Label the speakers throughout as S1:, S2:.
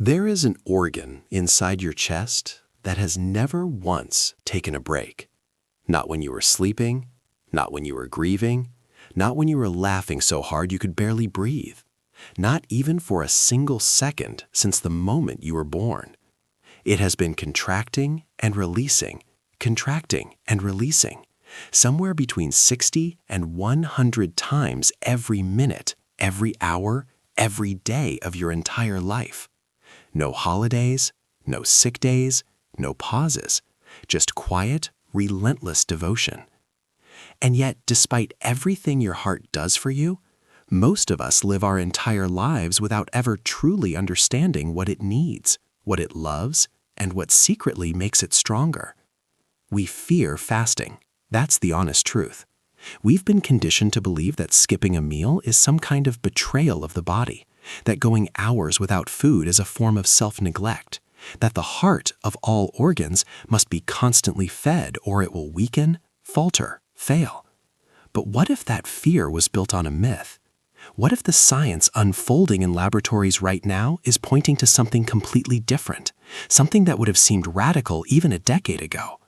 S1: There is an organ inside your chest that has never once taken a break. Not when you were sleeping, not when you were grieving, not when you were laughing so hard you could barely breathe, not even for a single second since the moment you were born. It has been contracting and releasing, somewhere between 60 and 100 times every minute, every hour, every day of your entire life. No holidays, no sick days, no pauses, just quiet, relentless devotion. And yet, despite everything your heart does for you, most of us live our entire lives without ever truly understanding what it needs, what it loves, and what secretly makes it stronger. We fear fasting. That's the honest truth. We've been conditioned to believe that skipping a meal is some kind of betrayal of the body, that going hours without food is a form of self-neglect, that the heart of all organs must be constantly fed or it will weaken, falter, fail. But what if that fear was built on a myth? What if the science unfolding in laboratories right now is pointing to something completely different, something that would have seemed radical even a decade ago?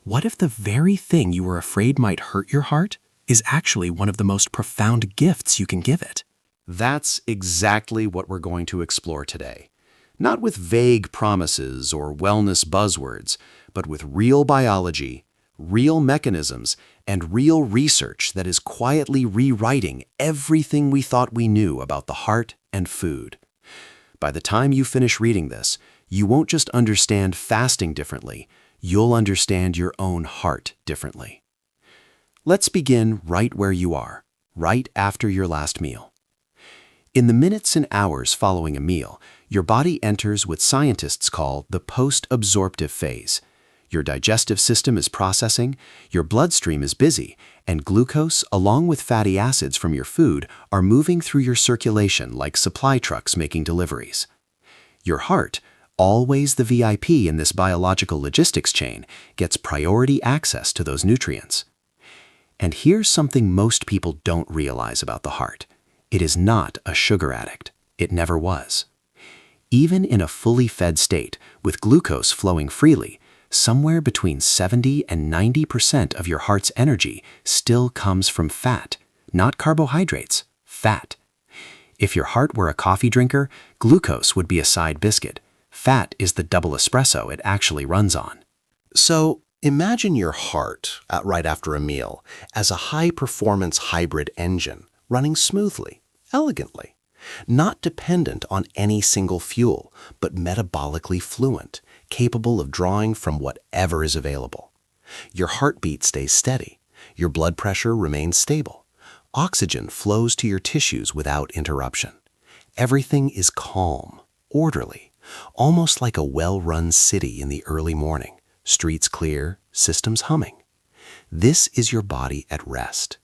S1: What if the very thing you were afraid might hurt your heart is actually one of the most profound gifts you can give it?
S2: That's exactly what we're going to explore today. Not with vague promises or wellness buzzwords, but with real biology, real mechanisms, and real research that is quietly rewriting everything we thought we knew about the heart and food. By the time you finish reading this, you won't just understand fasting differently, you'll understand your own heart differently. Let's begin right where you are, right after your last meal. In the minutes and hours following a meal, your body enters what scientists call the post-absorptive phase. Your digestive system is processing, your bloodstream is busy, and glucose, along with fatty acids from your food, are moving through your circulation like supply trucks making deliveries. Your heart, always the VIP in this biological logistics chain, gets priority access to those nutrients. And here's something most people don't realize about the heart. It is not a sugar addict. It never was. Even in a fully fed state, with glucose flowing freely, somewhere between 70 and 90% of your heart's energy still comes from fat, not carbohydrates, fat. If your heart were a coffee drinker, glucose would be a side biscuit. Fat is the double espresso it actually runs on.
S3: So imagine your heart, right after a meal, as a high-performance hybrid engine, running smoothly, elegantly, not dependent on any single fuel, but metabolically fluent, capable of drawing from whatever is available. Your heartbeat stays steady, your blood pressure remains stable, oxygen flows to your tissues without interruption. Everything is calm, orderly, almost like a well-run city in the early morning, streets clear, systems humming. This is your body at rest.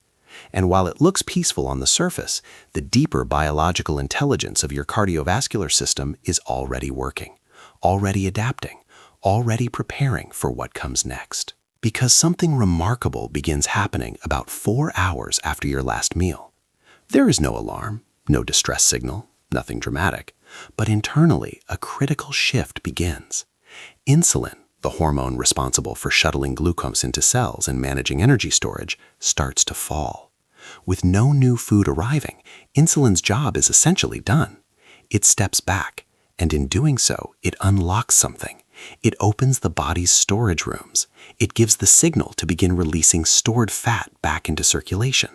S3: And while it looks peaceful on the surface, the deeper biological intelligence of your cardiovascular system is already working, already adapting, already preparing for what comes next. Because something remarkable begins happening about 4 hours after your last meal. There is no alarm, no distress signal, nothing dramatic, but internally a critical shift begins. Insulin, the hormone responsible for shuttling glucose into cells and managing energy storage, starts to fall. With no new food arriving, insulin's job is essentially done. It steps back, and in doing so, it unlocks something. It opens the body's storage rooms. It gives the signal to begin releasing stored fat back into circulation.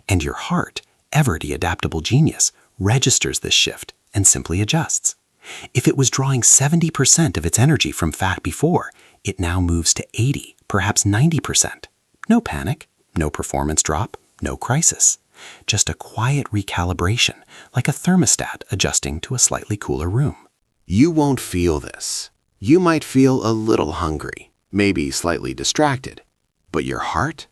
S3: And your heart, ever the adaptable genius, registers this shift and simply adjusts. If it was drawing 70% of its energy from fat before, it now moves to 80, perhaps 90%. No panic, no performance drop, no crisis. Just a quiet recalibration, like a thermostat adjusting to a slightly cooler room.
S1: You won't feel this. You might feel a little hungry, maybe slightly distracted. But your heart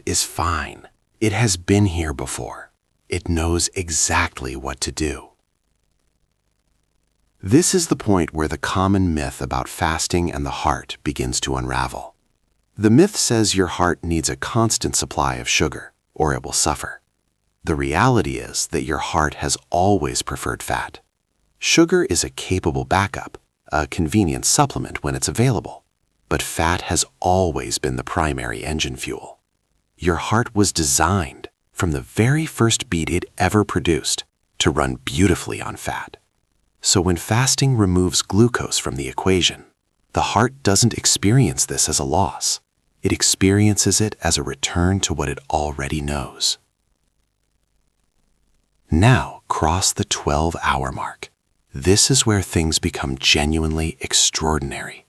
S1: is fine. It has been here before. It knows exactly what to do. This is the point where the common myth about fasting and the heart begins to unravel. The myth says your heart needs a constant supply of sugar, or it will suffer. The reality is that your heart has always preferred fat. Sugar is a capable backup, a convenient supplement when it's available, but fat has always been the primary engine fuel. Your heart was designed, from the very first beat it ever produced, to run beautifully on fat. So when fasting removes glucose from the equation, the heart doesn't experience this as a loss. It experiences it as a return to what it already knows. Now cross the 12-hour mark. This is where things become genuinely extraordinary.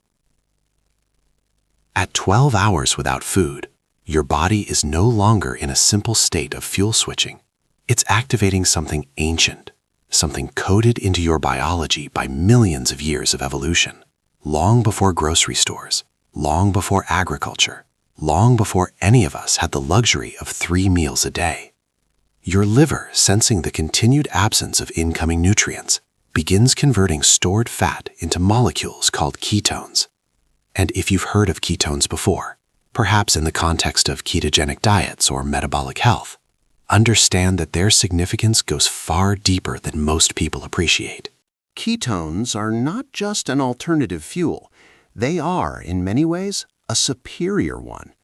S1: At 12 hours without food, your body is no longer in a simple state of fuel switching. It's activating something ancient, something coded into your biology by millions of years of evolution, long before grocery stores, long before agriculture, long before any of us had the luxury of 3 meals a day. Your liver, sensing the continued absence of incoming nutrients, begins converting stored fat into molecules called ketones. And if you've heard of ketones before, perhaps in the context of ketogenic diets or metabolic health, understand that their significance goes far deeper than most people appreciate.
S3: Ketones are not just an alternative fuel. They are, in many ways, a superior one.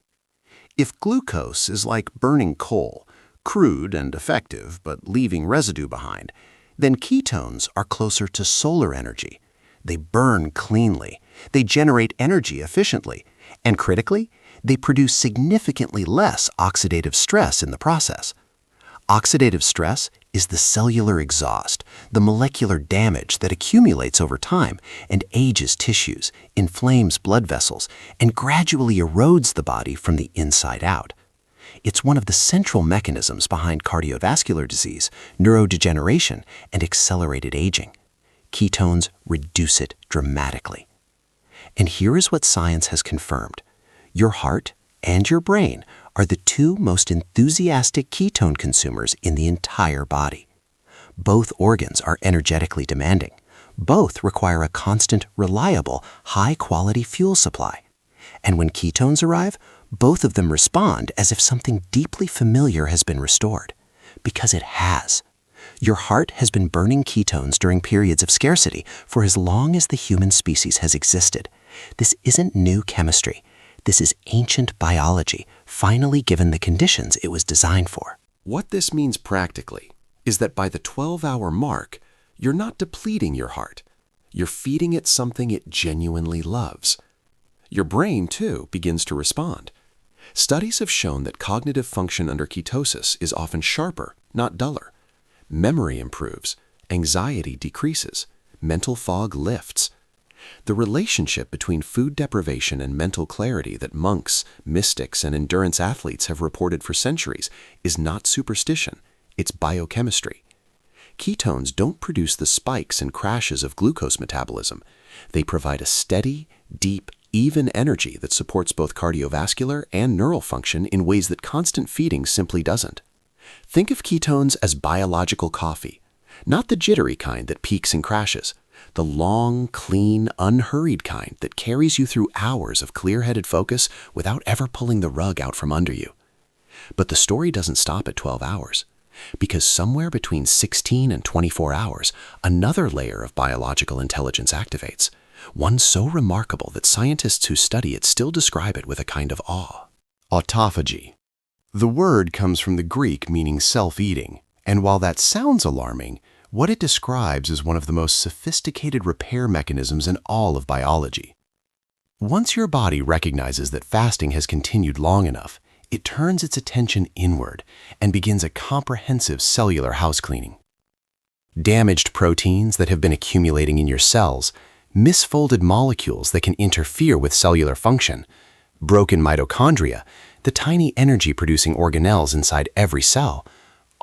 S3: If glucose is like burning coal, crude and effective but leaving residue behind, then ketones are closer to solar energy. They burn cleanly, they generate energy efficiently, and critically, they produce significantly less oxidative stress in the process. Oxidative stress is the cellular exhaust, the molecular damage that accumulates over time and ages tissues, inflames blood vessels, and gradually erodes the body from the inside out. It's one of the central mechanisms behind cardiovascular disease, neurodegeneration, and accelerated aging. Ketones reduce it dramatically. And here is what science has confirmed. Your heart and your brain are the 2 most enthusiastic ketone consumers in the entire body. Both organs are energetically demanding. Both require a constant, reliable, high-quality fuel supply. And when ketones arrive, both of them respond as if something deeply familiar has been restored. Because it has. Your heart has been burning ketones during periods of scarcity for as long as the human species has existed. This isn't new chemistry. This is ancient biology, finally given the conditions it was designed for.
S2: What this means practically is that by the 12-hour mark, you're not depleting your heart. You're feeding it something it genuinely loves. Your brain, too, begins to respond. Studies have shown that cognitive function under ketosis is often sharper, not duller. Memory improves, anxiety decreases, mental fog lifts. The relationship between food deprivation and mental clarity that monks, mystics, and endurance athletes have reported for centuries is not superstition, it's biochemistry. Ketones don't produce the spikes and crashes of glucose metabolism. They provide a steady, deep, even energy that supports both cardiovascular and neural function in ways that constant feeding simply doesn't. Think of ketones as biological coffee, not the jittery kind that peaks and crashes, the long, clean, unhurried kind that carries you through hours of clear-headed focus without ever pulling the rug out from under you. But the story doesn't stop at 12 hours, because somewhere between 16 and 24 hours, another layer of biological intelligence activates, one so remarkable that scientists who study it still describe it with a kind of awe.
S3: Autophagy. The word comes from the Greek meaning self-eating, and while that sounds alarming, what it describes is one of the most sophisticated repair mechanisms in all of biology. Once your body recognizes that fasting has continued long enough, it turns its attention inward and begins a comprehensive cellular house cleaning. Damaged proteins that have been accumulating in your cells, misfolded molecules that can interfere with cellular function, broken mitochondria, the tiny energy-producing organelles inside every cell,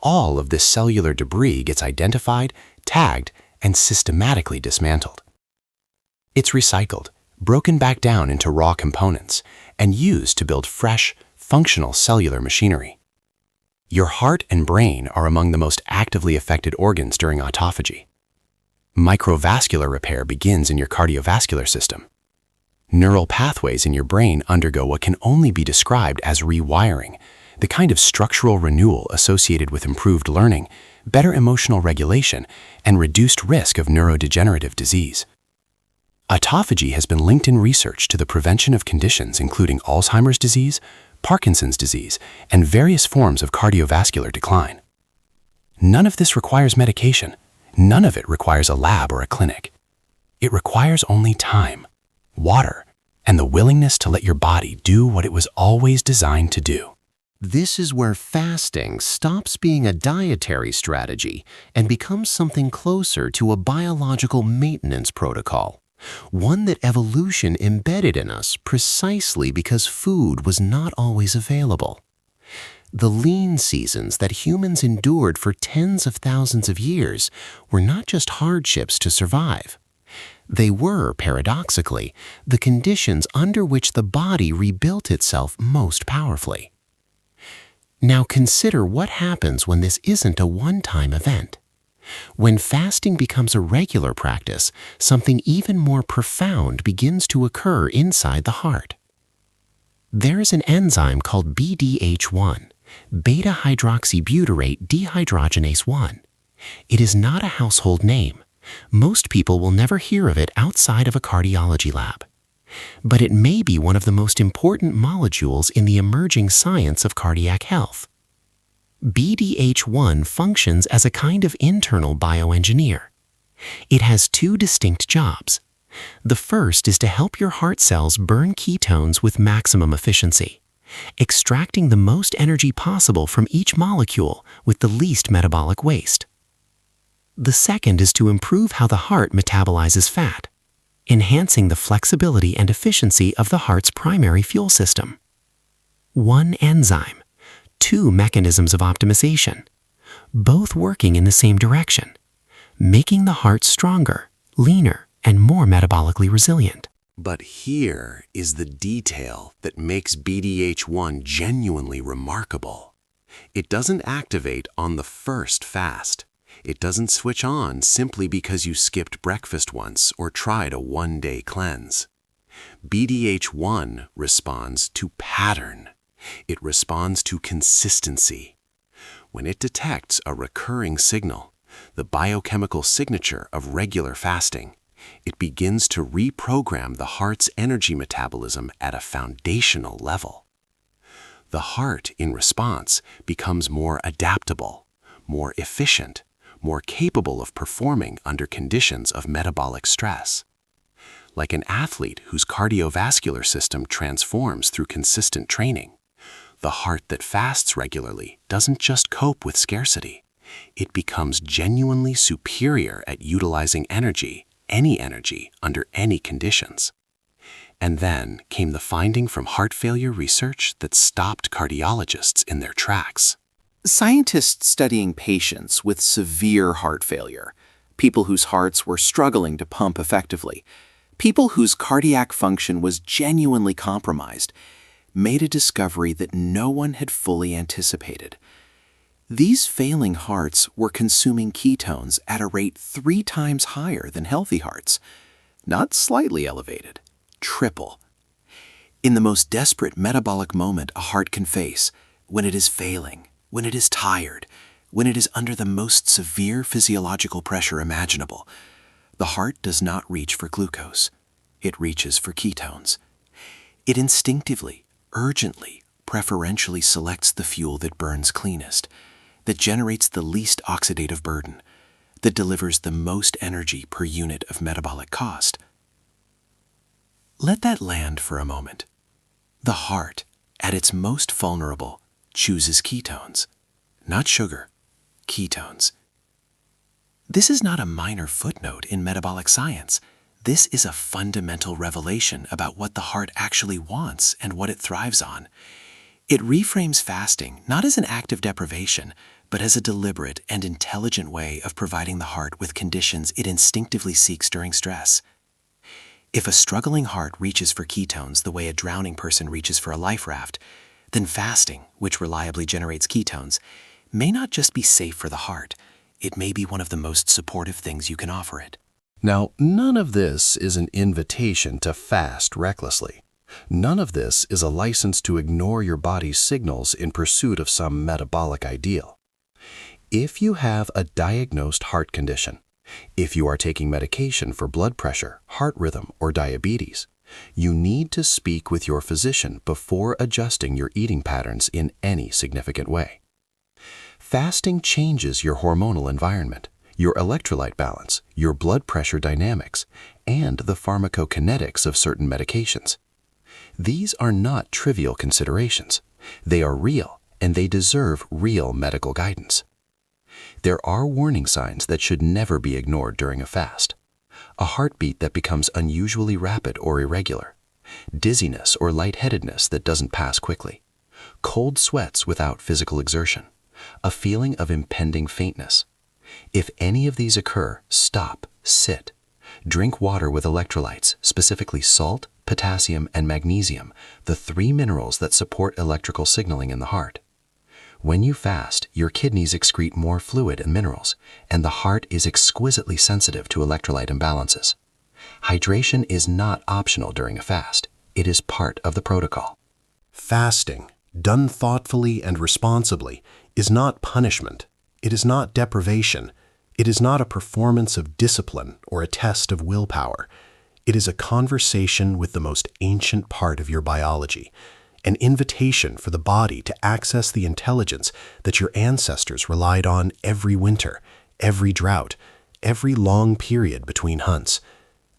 S3: all of this cellular debris gets identified, tagged, and systematically dismantled. It's recycled, broken back down into raw components, and used to build fresh, functional cellular machinery. Your heart and brain are among the most actively affected organs during autophagy. Microvascular repair begins in your cardiovascular system. Neural pathways in your brain undergo what can only be described as rewiring,
S1: the kind of structural renewal associated with improved learning, better emotional regulation, and reduced risk of neurodegenerative disease. Autophagy has been linked in research to the prevention of conditions including Alzheimer's disease, Parkinson's disease, and various forms of cardiovascular decline. None of this requires medication. None of it requires a lab or a clinic. It requires only time, water, and the willingness to let your body do what it was always designed to do.
S2: This is where fasting stops being a dietary strategy and becomes something closer to a biological maintenance protocol, one that evolution embedded in us precisely because food was not always available. The lean seasons that humans endured for tens of thousands of years were not just hardships to survive. They were, paradoxically, the conditions under which the body rebuilt itself most powerfully. Now consider what happens when this isn't a one-time event. When fasting becomes a regular practice, something even more profound begins to occur inside the heart. There is an enzyme called BDH1, beta-hydroxybutyrate dehydrogenase 1. It is not a household name. Most people will never hear of it outside of a cardiology lab. But it may be one of the most important molecules in the emerging science of cardiac health. BDH1 functions as a kind of internal bioengineer. It has two distinct jobs. The first is to help your heart cells burn ketones with maximum efficiency, extracting the most energy possible from each molecule with the least metabolic waste. The second is to improve how the heart metabolizes fat, enhancing the flexibility and efficiency of the heart's primary fuel system. One enzyme, two mechanisms of optimization, both working in the same direction, making the heart stronger, leaner, and more metabolically resilient. But here is the detail that makes BDH1 genuinely remarkable. It doesn't activate on the first fast. It doesn't switch on simply because you skipped breakfast once or tried a one-day cleanse. BDH1 responds to pattern. It responds to consistency. When it detects a recurring signal, the biochemical signature of regular fasting, it begins to reprogram the heart's energy metabolism at a foundational level. The heart, in response, becomes more adaptable, more efficient, more capable of performing under conditions of metabolic stress. Like an athlete whose cardiovascular system transforms through consistent training, the heart that fasts regularly doesn't just cope with scarcity. It becomes genuinely superior at utilizing energy, any energy, under any conditions. And then came the finding from heart failure research that stopped cardiologists in their tracks.
S3: Scientists studying patients with severe heart failure, people whose hearts were struggling to pump effectively, people whose cardiac function was genuinely compromised, made a discovery that no one had fully anticipated. These failing hearts were consuming ketones at a rate 3 times higher than healthy hearts. Not slightly elevated, triple. In the most desperate metabolic moment a heart can face, when it is failing, when it is tired, when it is under the most severe physiological pressure imaginable, the heart does not reach for glucose. It reaches for ketones. It instinctively, urgently, preferentially selects the fuel that burns cleanest, that generates the least oxidative burden, that delivers the most energy per unit of metabolic cost. Let that land for a moment. The heart, at its most vulnerable, chooses ketones, not sugar, ketones. This is not a minor footnote in metabolic science. This is a fundamental revelation about what the heart actually wants and what it thrives on. It reframes fasting not as an act of deprivation, but as a deliberate and intelligent way of providing the heart with conditions it instinctively seeks during stress. If a struggling heart reaches for ketones the way a drowning person reaches for a life raft, then fasting, which reliably generates ketones, may not just be safe for the heart, it may be one of the most supportive things you can offer it.
S2: Now, none of this is an invitation to fast recklessly.
S3: None of this is a license to ignore your body's signals in pursuit of some metabolic ideal. If you have a diagnosed heart condition, if you are taking medication for blood pressure, heart rhythm, or diabetes, you need to speak with your physician before adjusting your eating patterns in any significant way. Fasting changes your hormonal environment, your electrolyte balance, your blood pressure dynamics, and the pharmacokinetics of certain medications. These are not trivial considerations. They are real, and they deserve real medical guidance. There are warning signs that should never be ignored during a fast. A heartbeat that becomes unusually rapid or irregular, dizziness or lightheadedness that doesn't pass quickly, cold sweats without physical exertion, a feeling of impending faintness. If any of these occur, stop, sit. Drink water with electrolytes, specifically salt, potassium, and magnesium, the 3 minerals that support electrical signaling in the heart. When you fast, your kidneys excrete more fluid and minerals, and the heart is exquisitely sensitive to electrolyte imbalances. Hydration is not optional during a fast. It is part of the protocol. Fasting, done thoughtfully and responsibly, is not punishment. It is not deprivation. It is not a performance of discipline or a test of willpower. It is a conversation with the most ancient part of your biology, an invitation for the body to access the intelligence that your ancestors relied on every winter, every drought, every long period between hunts.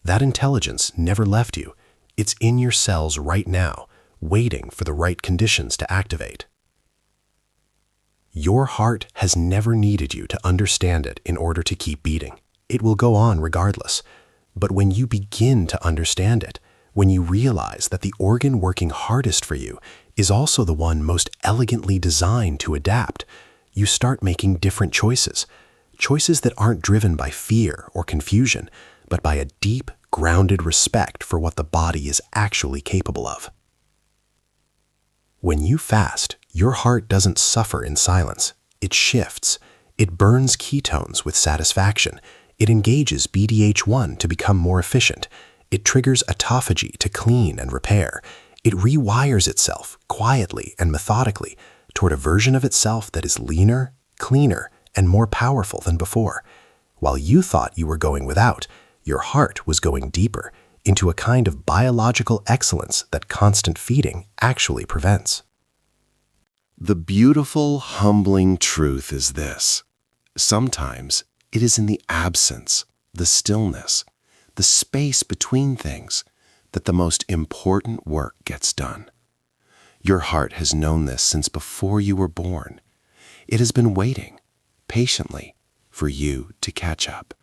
S3: That intelligence never left you. It's in your cells right now, waiting for the right conditions to activate. Your heart has never needed you to understand it in order to keep beating. It will go on regardless. But when you begin to understand it, when you realize that the organ working hardest for you is also the one most elegantly designed to adapt, you start making different choices. Choices that aren't driven by fear or confusion, but by a deep, grounded respect for what the body is actually capable of. When you fast, your heart doesn't suffer in silence. It shifts. It burns ketones with satisfaction. It engages BDH1 to become more efficient. It triggers autophagy to clean and repair. It rewires itself quietly and methodically toward a version of itself that is leaner, cleaner, and more powerful than before. While you thought you were going without, your heart was going deeper into a kind of biological excellence that constant feeding actually prevents.
S1: The beautiful, humbling truth is this. Sometimes it is in the absence, the stillness, the space between things, that the most important work gets done. Your heart has known this since before you were born. It has been waiting, patiently, for you to catch up.